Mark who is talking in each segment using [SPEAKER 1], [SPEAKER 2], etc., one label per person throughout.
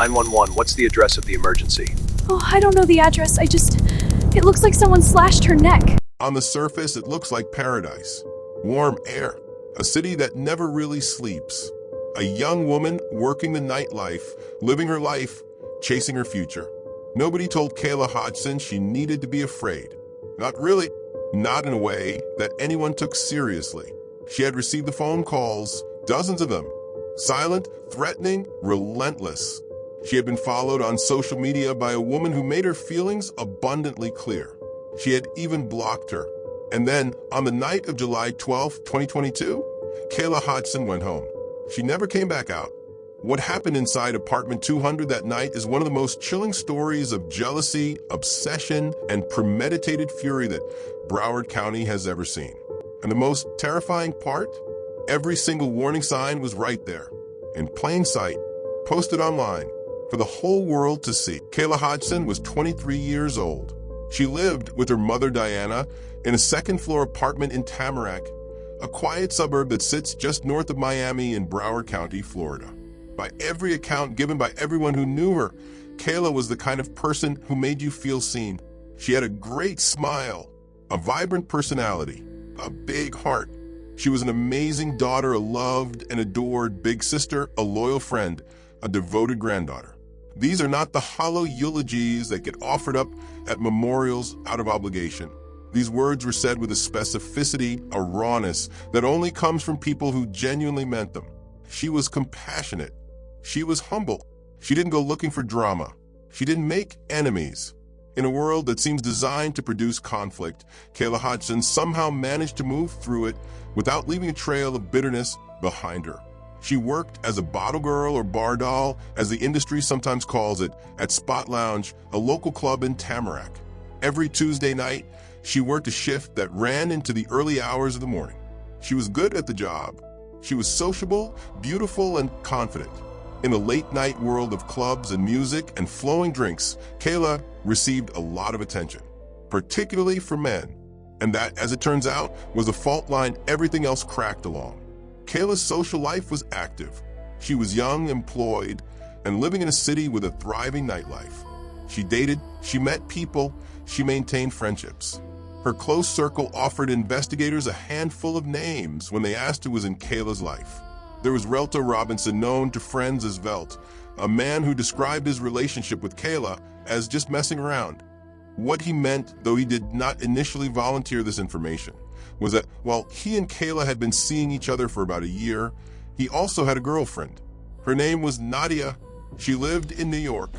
[SPEAKER 1] 911, what's the address of the emergency?
[SPEAKER 2] Oh, I don't know the address. It looks like someone slashed her neck.
[SPEAKER 3] On the surface, it looks like paradise. Warm air, a city that never really sleeps. A young woman working the nightlife, living her life, chasing her future. Nobody told Kayla Hodgson she needed to be afraid. Not really. Not in a way that anyone took seriously. She had received the phone calls, dozens of them. Silent, threatening, relentless. She had been followed on social media by a woman who made her feelings abundantly clear. She had even blocked her. And then, on the night of July 12, 2022, Kayla Hodgson went home. She never came back out. What happened inside apartment 200 that night is one of the most chilling stories of jealousy, obsession, and premeditated fury that Broward County has ever seen. And the most terrifying part? Every single warning sign was right there, in plain sight, posted online, for the whole world to see. Kayla Hodgson was 23 years old. She lived with her mother, Diana, in a second-floor apartment in Tamarack, a quiet suburb that sits just north of Miami in Broward County, Florida. By every account given by everyone who knew her, Kayla was the kind of person who made you feel seen. She had a great smile, a vibrant personality, a big heart. She was an amazing daughter, a loved and adored big sister, a loyal friend, a devoted granddaughter. These are not the hollow eulogies that get offered up at memorials out of obligation. These words were said with a specificity, a rawness that only comes from people who genuinely meant them. She was compassionate. She was humble. She didn't go looking for drama. She didn't make enemies. In a world that seems designed to produce conflict, Kayla Hodgson somehow managed to move through it without leaving a trail of bitterness behind her. She worked as a bottle girl or bar doll, as the industry sometimes calls it, at Spot Lounge, a local club in Tamarack. Every Tuesday night, she worked a shift that ran into the early hours of the morning. She was good at the job. She was sociable, beautiful, and confident. In the late-night world of clubs and music and flowing drinks, Kayla received a lot of attention, particularly from men. And that, as it turns out, was a fault line everything else cracked along. Kayla's social life was active. She was young, employed, and living in a city with a thriving nightlife. She dated, she met people, she maintained friendships. Her close circle offered investigators a handful of names when they asked who was in Kayla's life. There was Relto Robinson, known to friends as Velt, a man who described his relationship with Kayla as just messing around. What he meant, though he did not initially volunteer this information, was that while he and Kayla had been seeing each other for about a year, he also had a girlfriend. Her name was Nadia. She lived in New York.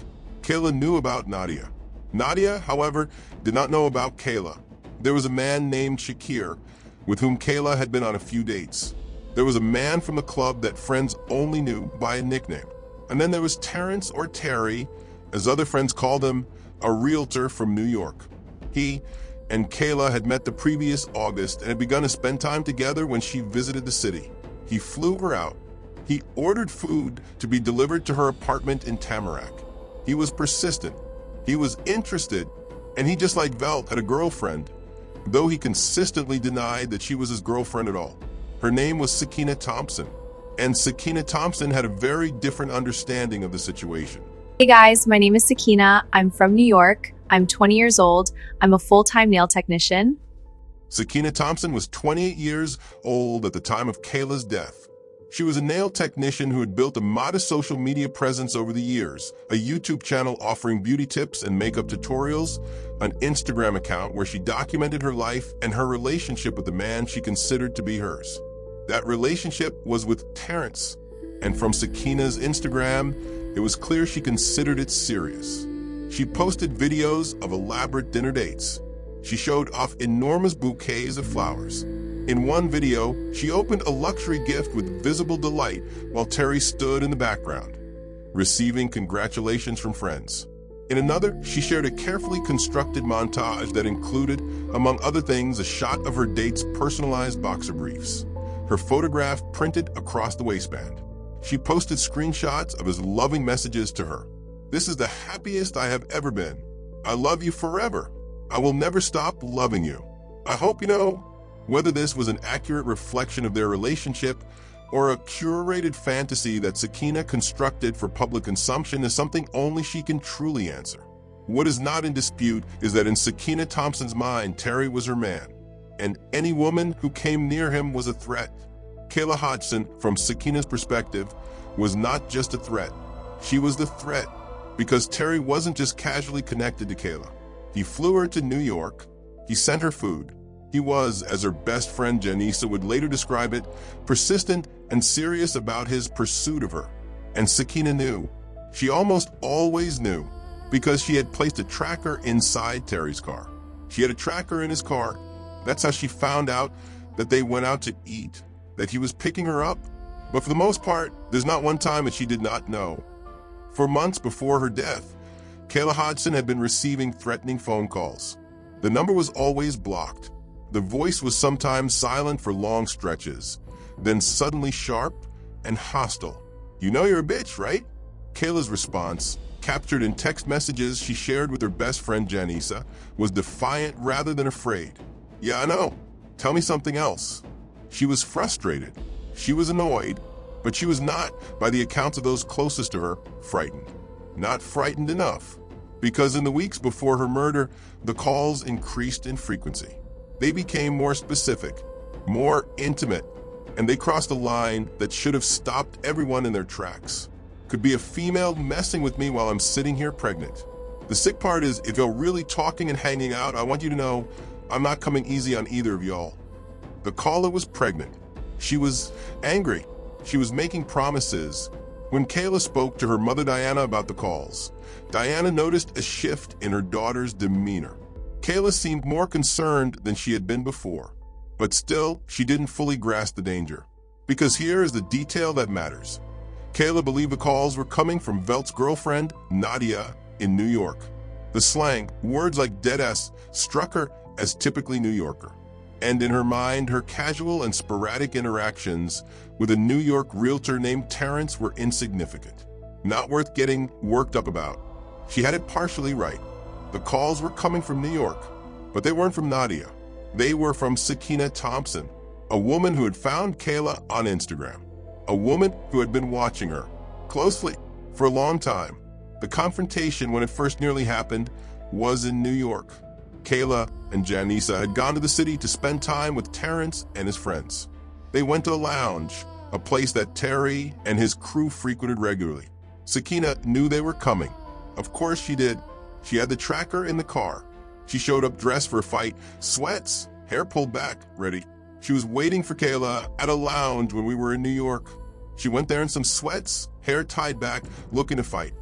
[SPEAKER 3] Kayla knew about Nadia. Nadia, however, did not know about Kayla. There was a man named Shakir, with whom Kayla had been on a few dates. There was a man from the club that friends only knew by a nickname. And then there was Terrence, or Terry, as other friends called him, a realtor from New York. He and Kayla had met the previous August and had begun to spend time together when she visited the city. He flew her out. He ordered food to be delivered to her apartment in Tamarack. He was persistent. He was interested, and he, just like Velt, had a girlfriend, though he consistently denied that she was his girlfriend at all. Her name was Sakina Thompson, and Sakina Thompson had a very different understanding of the situation.
[SPEAKER 2] Hey guys, my name is Sakina. I'm from New York. I'm 20 years old. I'm a full-time nail technician.
[SPEAKER 3] Sakina Thompson was 28 years old at the time of Kayla's death. She was a nail technician who had built a modest social media presence over the years, a YouTube channel offering beauty tips and makeup tutorials, an Instagram account where she documented her life and her relationship with the man she considered to be hers. That relationship was with Terrence, and from Sakina's Instagram, it was clear she considered it serious. She posted videos of elaborate dinner dates. She showed off enormous bouquets of flowers. In one video, she opened a luxury gift with visible delight while Terry stood in the background, receiving congratulations from friends. In another, she shared a carefully constructed montage that included, among other things, a shot of her date's personalized boxer briefs, her photograph printed across the waistband. She posted screenshots of his loving messages to her. "This is the happiest I have ever been. I love you forever. I will never stop loving you. I hope you know." Whether this was an accurate reflection of their relationship or a curated fantasy that Sakina constructed for public consumption is something only she can truly answer. What is not in dispute is that in Sakina Thompson's mind, Terry was her man, and any woman who came near him was a threat. Kayla Hodgson, from Sakina's perspective, was not just a threat. She was the threat because Terry wasn't just casually connected to Kayla. He flew her to New York. He sent her food. He was, as her best friend Janisa would later describe it, persistent and serious about his pursuit of her. And Sakina knew. She almost always knew, because she had placed a tracker inside Terry's car. She had a tracker in his car. That's how she found out that they went out to eat, that he was picking her up. But for the most part, there's not one time that she did not know. For months before her death, Kayla Hodgson had been receiving threatening phone calls. The number was always blocked. The voice was sometimes silent for long stretches, then suddenly sharp and hostile. "You know you're a bitch, right?" Kayla's response, captured in text messages she shared with her best friend Janisa, was defiant rather than afraid. "Yeah, I know. Tell me something else." She was frustrated. She was annoyed, but she was not, by the accounts of those closest to her, frightened. Not frightened enough, because in the weeks before her murder, the calls increased in frequency. They became more specific, more intimate, and they crossed a line that should have stopped everyone in their tracks. "Could be a female messing with me while I'm sitting here pregnant. The sick part is, if you're really talking and hanging out, I want you to know I'm not coming easy on either of y'all." The caller was pregnant. She was angry. She was making promises. When Kayla spoke to her mother Diana about the calls, Diana noticed a shift in her daughter's demeanor. Kayla seemed more concerned than she had been before, but still, she didn't fully grasp the danger. Because here is the detail that matters. Kayla believed the calls were coming from Velt's girlfriend, Nadia, in New York. The slang, words like deadass, struck her as typically New Yorker. And in her mind, her casual and sporadic interactions with a New York realtor named Terrence were insignificant, not worth getting worked up about. She had it partially right. The calls were coming from New York, but they weren't from Nadia. They were from Sakina Thompson, a woman who had found Kayla on Instagram, a woman who had been watching her closely for a long time. The confrontation, when it first nearly happened, was in New York. Kayla and Janisa had gone to the city to spend time with Terrence and his friends. They went to a lounge, a place that Terry and his crew frequented regularly. Sakina knew they were coming. Of course she did. She had the tracker in the car. She showed up dressed for a fight, sweats, hair pulled back, ready. She was waiting for Kayla at a lounge when we were in New York. She went there in some sweats, hair tied back, looking to fight.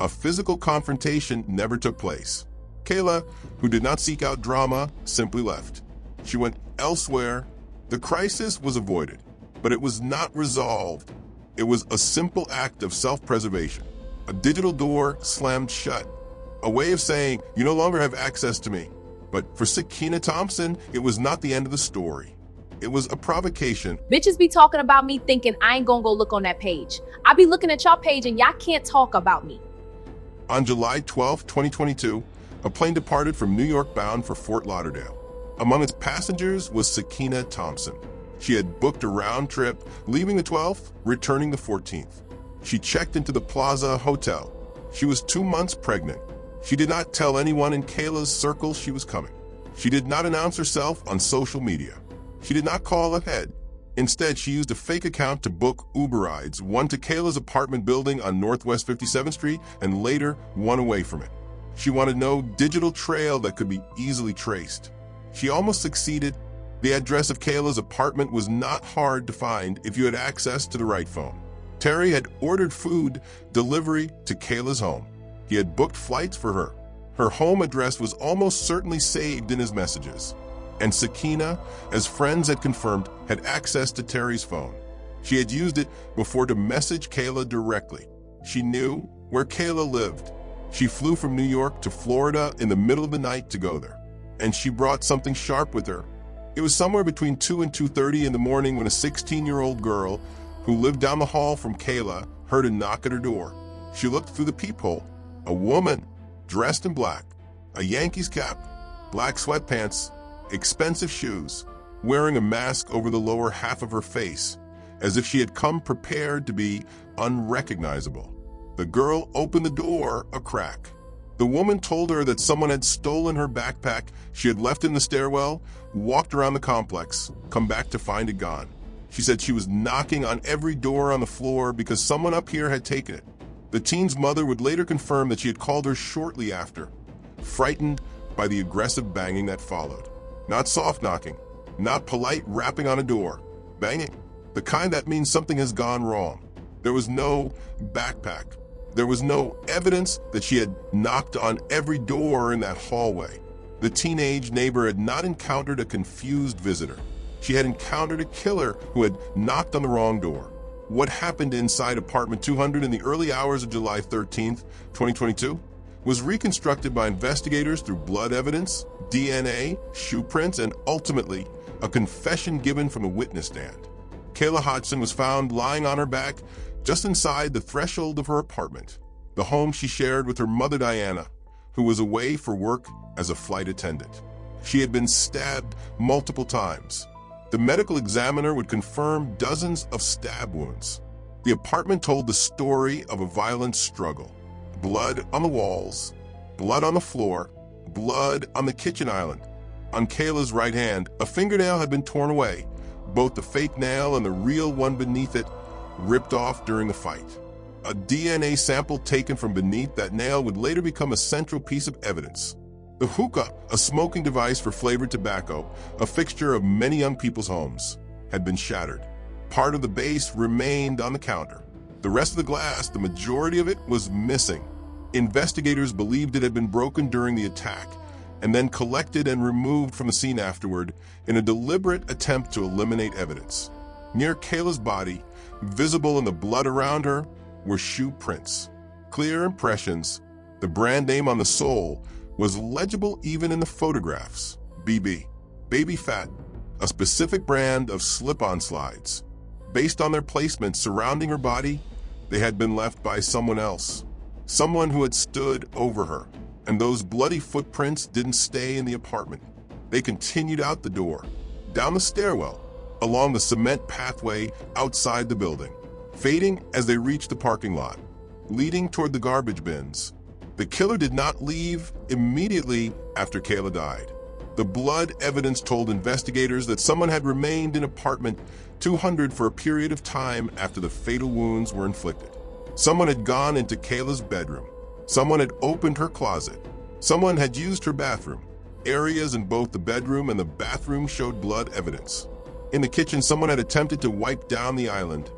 [SPEAKER 3] A physical confrontation never took place. Kayla, who did not seek out drama, simply left. She went elsewhere. The crisis was avoided, but it was not resolved. It was a simple act of self-preservation. A digital door slammed shut. A way of saying, you no longer have access to me. But for Sakina Thompson, it was not the end of the story. It was a provocation.
[SPEAKER 4] Bitches be talking about me thinking I ain't gonna go look on that page. I be looking at y'all page and y'all can't talk about me.
[SPEAKER 3] On July 12, 2022, a plane departed from New York bound for Fort Lauderdale. Among its passengers was Sakina Thompson. She had booked a round trip, leaving the 12th, returning the 14th. She checked into the Plaza Hotel. She was 2 months pregnant. She did not tell anyone in Kayla's circle she was coming. She did not announce herself on social media. She did not call ahead. Instead, she used a fake account to book Uber rides, one to Kayla's apartment building on Northwest 57th Street and later one away from it. She wanted no digital trail that could be easily traced. She almost succeeded. The address of Kayla's apartment was not hard to find if you had access to the right phone. Terry had ordered food delivery to Kayla's home. He had booked flights for her. Her home address was almost certainly saved in his messages. And Sakina, as friends had confirmed, had access to Terry's phone. She had used it before to message Kayla directly. She knew where Kayla lived. She flew from New York to Florida in the middle of the night to go there. And she brought something sharp with her. It was somewhere between 2 and 2:30 in the morning when a 16-year-old girl who lived down the hall from Kayla heard a knock at her door. She looked through the peephole. A woman, dressed in black, a Yankees cap, black sweatpants, expensive shoes, wearing a mask over the lower half of her face, as if she had come prepared to be unrecognizable. The girl opened the door a crack. The woman told her that someone had stolen her backpack she had left in the stairwell, walked around the complex, come back to find it gone. She said she was knocking on every door on the floor because someone up here had taken it. The teen's mother would later confirm that she had called her shortly after, frightened by the aggressive banging that followed. Not soft knocking, not polite rapping on a door, banging. The kind that means something has gone wrong. There was no backpack. There was no evidence that she had knocked on every door in that hallway. The teenage neighbor had not encountered a confused visitor. She had encountered a killer who had knocked on the wrong door. What happened inside apartment 200 in the early hours of July 13th, 2022, was reconstructed by investigators through blood evidence, DNA, shoe prints, and ultimately, a confession given from a witness stand. Kayla Hodgson was found lying on her back just inside the threshold of her apartment, the home she shared with her mother Diana, who was away for work as a flight attendant. She had been stabbed multiple times. The medical examiner would confirm dozens of stab wounds. The apartment told the story of a violent struggle. Blood on the walls, blood on the floor, blood on the kitchen island. On Kayla's right hand, a fingernail had been torn away, both the fake nail and the real one beneath it ripped off during the fight. A DNA sample taken from beneath that nail would later become a central piece of evidence. The hookah, a smoking device for flavored tobacco, a fixture of many young people's homes, had been shattered. Part of the base remained on the counter. The rest of the glass, the majority of it, was missing. Investigators believed it had been broken during the attack and then collected and removed from the scene afterward in a deliberate attempt to eliminate evidence. Near Kayla's body, visible in the blood around her, were shoe prints. Clear impressions. The brand name on the sole was legible even in the photographs. BB, Baby Fat, a specific brand of slip-on slides. Based on their placement surrounding her body, they had been left by someone else. Someone who had stood over her. And those bloody footprints didn't stay in the apartment. They continued out the door, down the stairwell, along the cement pathway outside the building, fading as they reached the parking lot, leading toward the garbage bins. The killer did not leave immediately after Kayla died. The blood evidence told investigators that someone had remained in apartment 200 for a period of time after the fatal wounds were inflicted. Someone had gone into Kayla's bedroom. Someone had opened her closet. Someone had used her bathroom. Areas in both the bedroom and the bathroom showed blood evidence. In the kitchen, someone had attempted to wipe down the island,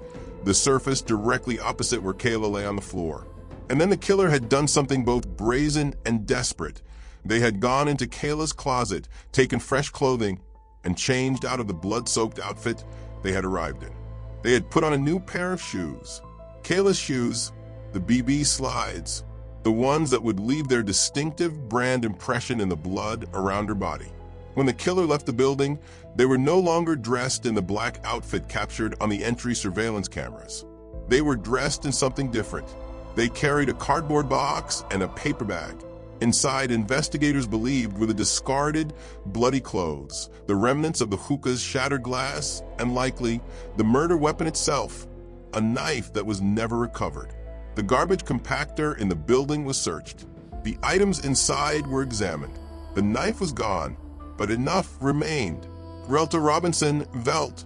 [SPEAKER 3] the surface directly opposite where Kayla lay on the floor. And then the killer had done something both brazen and desperate. They had gone into Kayla's closet, taken fresh clothing, and changed out of the blood-soaked outfit they had arrived in. They had put on a new pair of shoes. Kayla's shoes, the BB slides, the ones that would leave their distinctive brand impression in the blood around her body. When the killer left the building, they were no longer dressed in the black outfit captured on the entry surveillance cameras. They were dressed in something different. They carried a cardboard box and a paper bag. Inside, investigators believed were the discarded, bloody clothes, the remnants of the hookah's shattered glass, and likely the murder weapon itself, a knife that was never recovered. The garbage compactor in the building was searched. The items inside were examined. The knife was gone, but enough remained. Relta Robinson Velt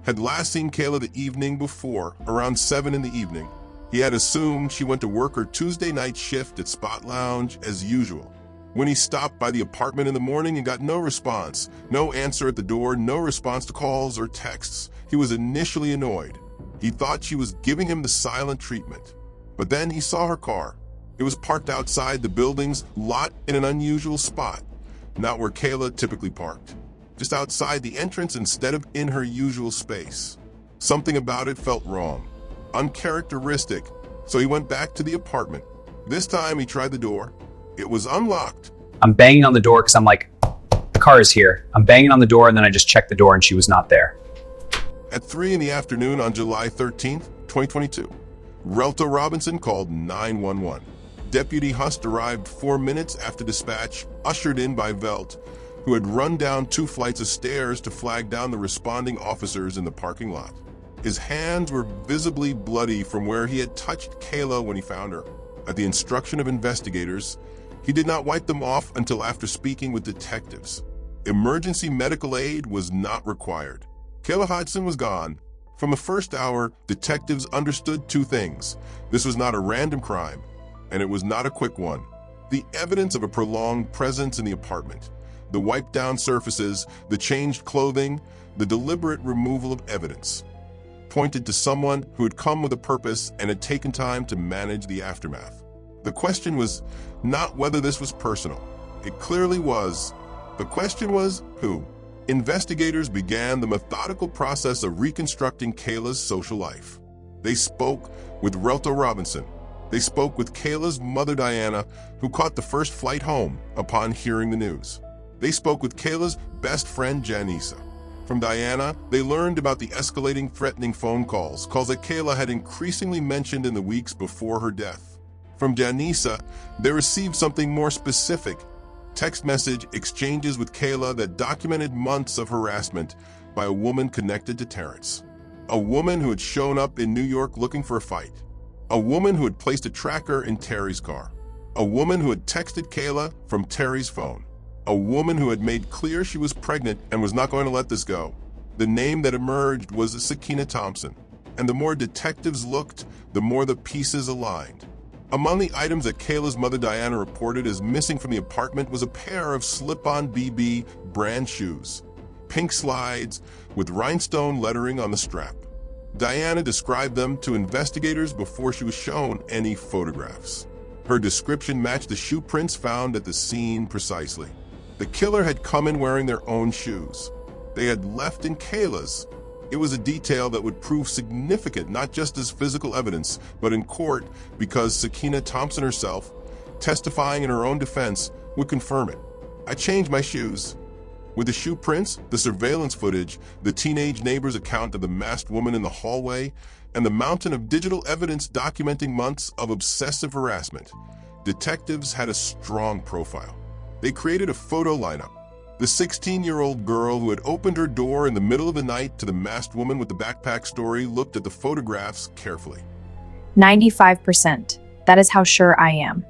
[SPEAKER 3] had last seen Kayla the evening before, around 7 in the evening. He had assumed she went to work her Tuesday night shift at Spot Lounge as usual. When he stopped by the apartment in the morning and got no response, no answer at the door, no response to calls or texts, he was initially annoyed. He thought she was giving him the silent treatment. But then he saw her car. It was parked outside the building's lot in an unusual spot, not where Kayla typically parked, just outside the entrance instead of in her usual space. Something about it felt wrong, uncharacteristic, so he went back to the apartment. This time he tried the door. It was unlocked.
[SPEAKER 5] I'm banging on the door because I'm like, the car is here. I'm banging on the door and then I just checked the door and she was not there.
[SPEAKER 3] At 3 in the afternoon on July 13th, 2022, Relta Robinson called 911. Deputy Hust arrived 4 minutes after dispatch, ushered in by Velt, who had run down 2 flights of stairs to flag down the responding officers in the parking lot. His hands were visibly bloody from where he had touched Kayla when he found her. At the instruction of investigators, he did not wipe them off until after speaking with detectives. Emergency medical aid was not required. Kayla Hodgson was gone. From the first hour, detectives understood two things. This was not a random crime, and it was not a quick one. The evidence of a prolonged presence in the apartment, the wiped down surfaces, the changed clothing, the deliberate removal of evidence, pointed to someone who had come with a purpose and had taken time to manage the aftermath. The question was not whether this was personal. It clearly was. The question was who. Investigators began the methodical process of reconstructing Kayla's social life. They spoke with Relto Robinson. They spoke with Kayla's mother, Diana, who caught the first flight home upon hearing the news. They spoke with Kayla's best friend, Janissa. From Diana, they learned about the escalating, threatening phone calls that Kayla had increasingly mentioned in the weeks before her death. From Janissa, they received something more specific, text message exchanges with Kayla that documented months of harassment by a woman connected to Terrence. A woman who had shown up in New York looking for a fight. A woman who had placed a tracker in Terry's car. A woman who had texted Kayla from Terry's phone. A woman who had made clear she was pregnant and was not going to let this go. The name that emerged was Sakina Thompson. And the more detectives looked, the more the pieces aligned. Among the items that Kayla's mother Diana reported as missing from the apartment was a pair of slip-on BB brand shoes, pink slides with rhinestone lettering on the strap. Diana described them to investigators before she was shown any photographs. Her description matched the shoe prints found at the scene precisely. The killer had come in wearing their own shoes. They had left in Kayla's. It was a detail that would prove significant not just as physical evidence, but in court because Sakina Thompson herself, testifying in her own defense, would confirm it. I changed my shoes. With the shoe prints, the surveillance footage, the teenage neighbor's account of the masked woman in the hallway, and the mountain of digital evidence documenting months of obsessive harassment, detectives had a strong profile. They created a photo lineup. The 16-year-old girl who had opened her door in the middle of the night to the masked woman with the backpack story looked at the photographs carefully.
[SPEAKER 2] 95%. That is how sure I am.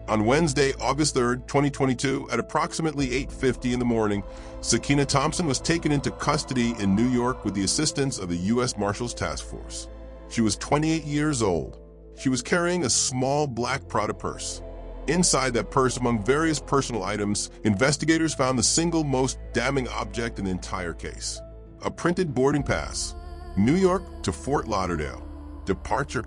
[SPEAKER 3] On Wednesday, August 3rd, 2022, at approximately 8:50 in the morning, Sakina Thompson was taken into custody in New York with the assistance of the U.S. Marshals Task Force. She was 28 years old. She was carrying a small black Prada purse. Inside that purse, among various personal items, investigators found the single most damning object in the entire case. A printed boarding pass. New York to Fort Lauderdale. Departure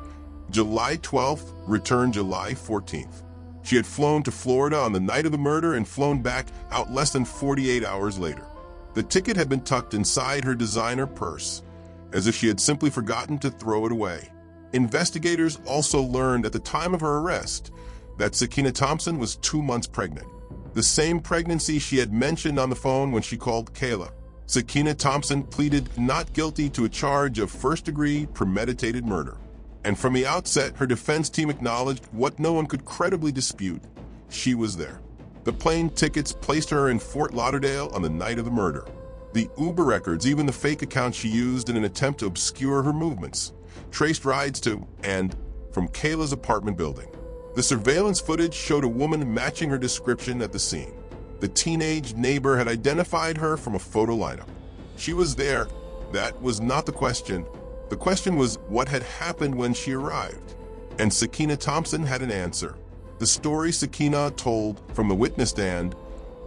[SPEAKER 3] July 12th, return July 14th. She had flown to Florida on the night of the murder and flown back out less than 48 hours later. The ticket had been tucked inside her designer purse, as if she had simply forgotten to throw it away. Investigators also learned at the time of her arrest that Sakina Thompson was 2 months pregnant, the same pregnancy she had mentioned on the phone when she called Kayla. Sakina Thompson pleaded not guilty to a charge of first-degree premeditated murder. And from the outset, her defense team acknowledged what no one could credibly dispute. She was there. The plane tickets placed her in Fort Lauderdale on the night of the murder. The Uber records, even the fake account she used in an attempt to obscure her movements, traced rides to and from Kayla's apartment building. The surveillance footage showed a woman matching her description at the scene. The teenage neighbor had identified her from a photo lineup. She was there. That was not the question. The question was what had happened when she arrived. And Sakina Thompson had an answer. The story Sakina told from the witness stand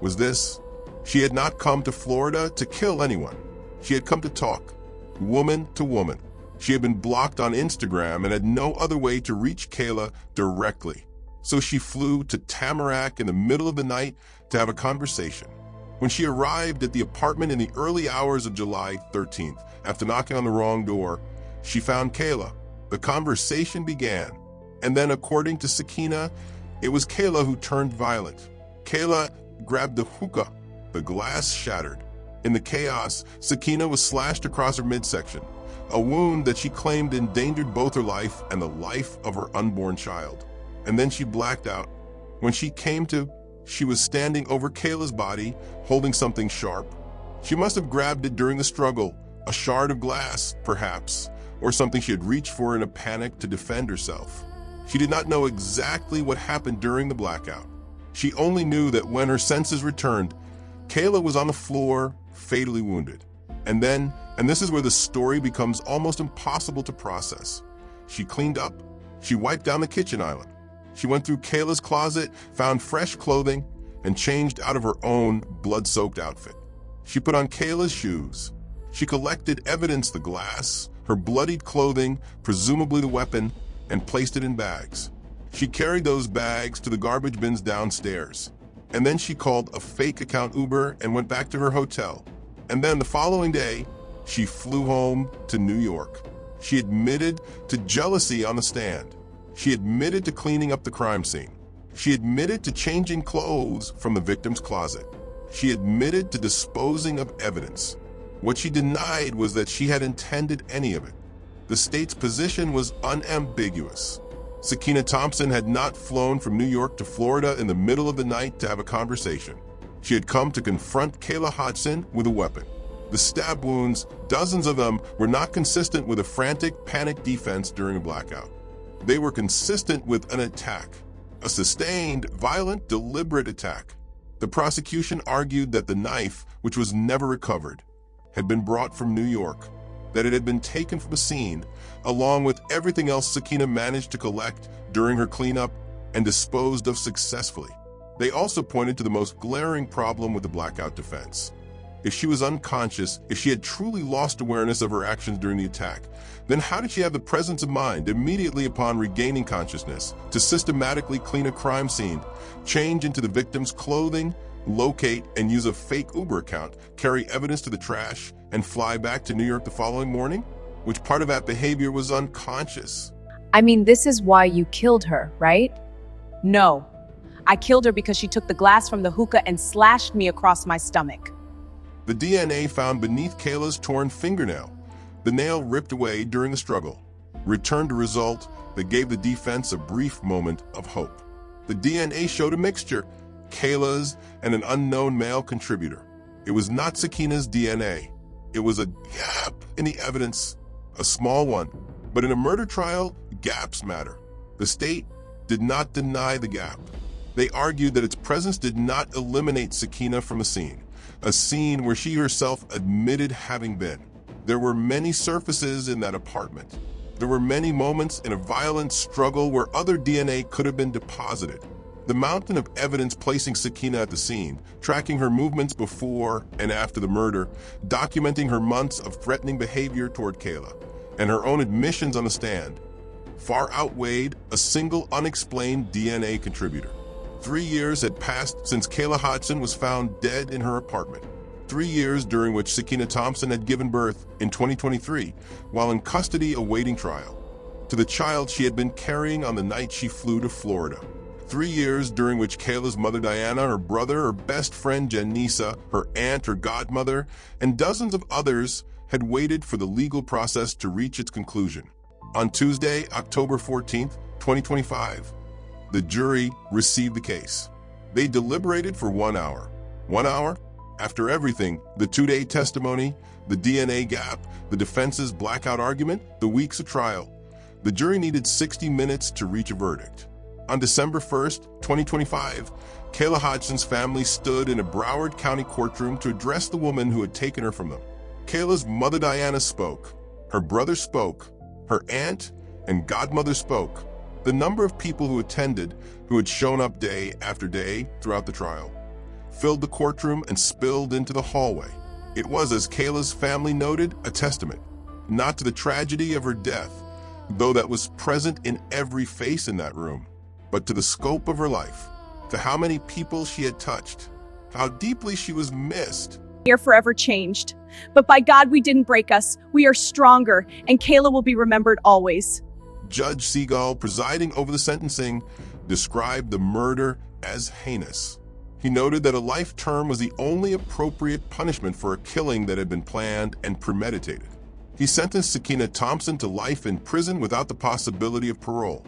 [SPEAKER 3] was this. She had not come to Florida to kill anyone. She had come to talk, woman to woman. She had been blocked on Instagram and had no other way to reach Kayla directly. So she flew to Tamarack in the middle of the night to have a conversation. When she arrived at the apartment in the early hours of July 13th, after knocking on the wrong door, she found Kayla. The conversation began. And then, according to Sakina, it was Kayla who turned violent. Kayla grabbed the hookah. The glass shattered. In the chaos, Sakina was slashed across her midsection, a wound that she claimed endangered both her life and the life of her unborn child. And then she blacked out. When she came to, she was standing over Kayla's body, holding something sharp. She must have grabbed it during the struggle, A shard of glass, perhaps, or something she had reached for in a panic to defend herself. She did not know exactly what happened during the blackout. She only knew that when her senses returned, Kayla was on the floor, fatally wounded. And this is where the story becomes almost impossible to process. She cleaned up. She wiped down the kitchen island. She went through Kayla's closet, found fresh clothing, and changed out of her own blood-soaked outfit. She put on Kayla's shoes. She collected evidence, the glass, her bloodied clothing, presumably the weapon, and placed it in bags. She carried those bags to the garbage bins downstairs. And then she called a fake account Uber and went back to her hotel. And then the following day, she flew home to New York. She admitted to jealousy on the stand. She admitted to cleaning up the crime scene. She admitted to changing clothes from the victim's closet. She admitted to disposing of evidence. What she denied was that she had intended any of it. The state's position was unambiguous. Sakina Thompson had not flown from New York to Florida in the middle of the night to have a conversation. She had come to confront Kayla Hodgson with a weapon. The stab wounds, dozens of them, were not consistent with a frantic, panic defense during a blackout. They were consistent with an attack, a sustained, violent, deliberate attack. The prosecution argued that the knife, which was never recovered, had been brought from New York, that it had been taken from a scene, along with everything else Sakina managed to collect during her cleanup and disposed of successfully. They also pointed to the most glaring problem with the blackout defense. If she was unconscious, if she had truly lost awareness of her actions during the attack, then how did she have the presence of mind immediately upon regaining consciousness to systematically clean a crime scene, change into the victim's clothing, locate and use a fake Uber account, carry evidence to the trash, and fly back to New York the following morning? Which part of that behavior was unconscious?
[SPEAKER 4] I mean, this is why you killed her, right?
[SPEAKER 6] No. I killed her because she took the glass from the hookah and slashed me across my stomach.
[SPEAKER 3] The DNA found beneath Kayla's torn fingernail, the nail ripped away during the struggle, returned a result that gave the defense a brief moment of hope. The DNA showed a mixture, Kayla's and an unknown male contributor. It was not Sakina's DNA. It was a gap in the evidence, a small one. But in a murder trial, gaps matter. The state did not deny the gap. They argued that its presence did not eliminate Sakina from a scene where she herself admitted having been. There were many surfaces in that apartment. There were many moments in a violent struggle where other DNA could have been deposited. The mountain of evidence placing Sakina at the scene, tracking her movements before and after the murder, documenting her months of threatening behavior toward Kayla, and her own admissions on the stand, far outweighed a single unexplained DNA contributor. 3 years had passed since Kayla Hodgson was found dead in her apartment. 3 years during which Sakina Thompson had given birth in 2023, while in custody awaiting trial, to the child she had been carrying on the night she flew to Florida. 3 years during which Kayla's mother Diana, her brother, her best friend Janisa, her aunt, her godmother, and dozens of others had waited for the legal process to reach its conclusion. On Tuesday, October 14th, 2025, the jury received the case. They deliberated for 1 hour. 1 hour? After everything, the 2-day testimony, the DNA gap, the defense's blackout argument, the weeks of trial, the jury needed 60 minutes to reach a verdict. On December 1st, 2025, Kayla Hodgson's family stood in a Broward County courtroom to address the woman who had taken her from them. Kayla's mother Diana spoke, her brother spoke, her aunt and godmother spoke. The number of people who attended, who had shown up day after day throughout the trial, filled the courtroom and spilled into the hallway. It was, as Kayla's family noted, a testament, not to the tragedy of her death, though that was present in every face in that room, but to the scope of her life, to how many people she had touched, how deeply she was missed.
[SPEAKER 6] We are forever changed. But by God, we didn't break us. We are stronger, and Kayla will be remembered always.
[SPEAKER 3] Judge Seagull, presiding over the sentencing, described the murder as heinous. He noted that a life term was the only appropriate punishment for a killing that had been planned and premeditated. He sentenced Sakina Thompson to life in prison without the possibility of parole.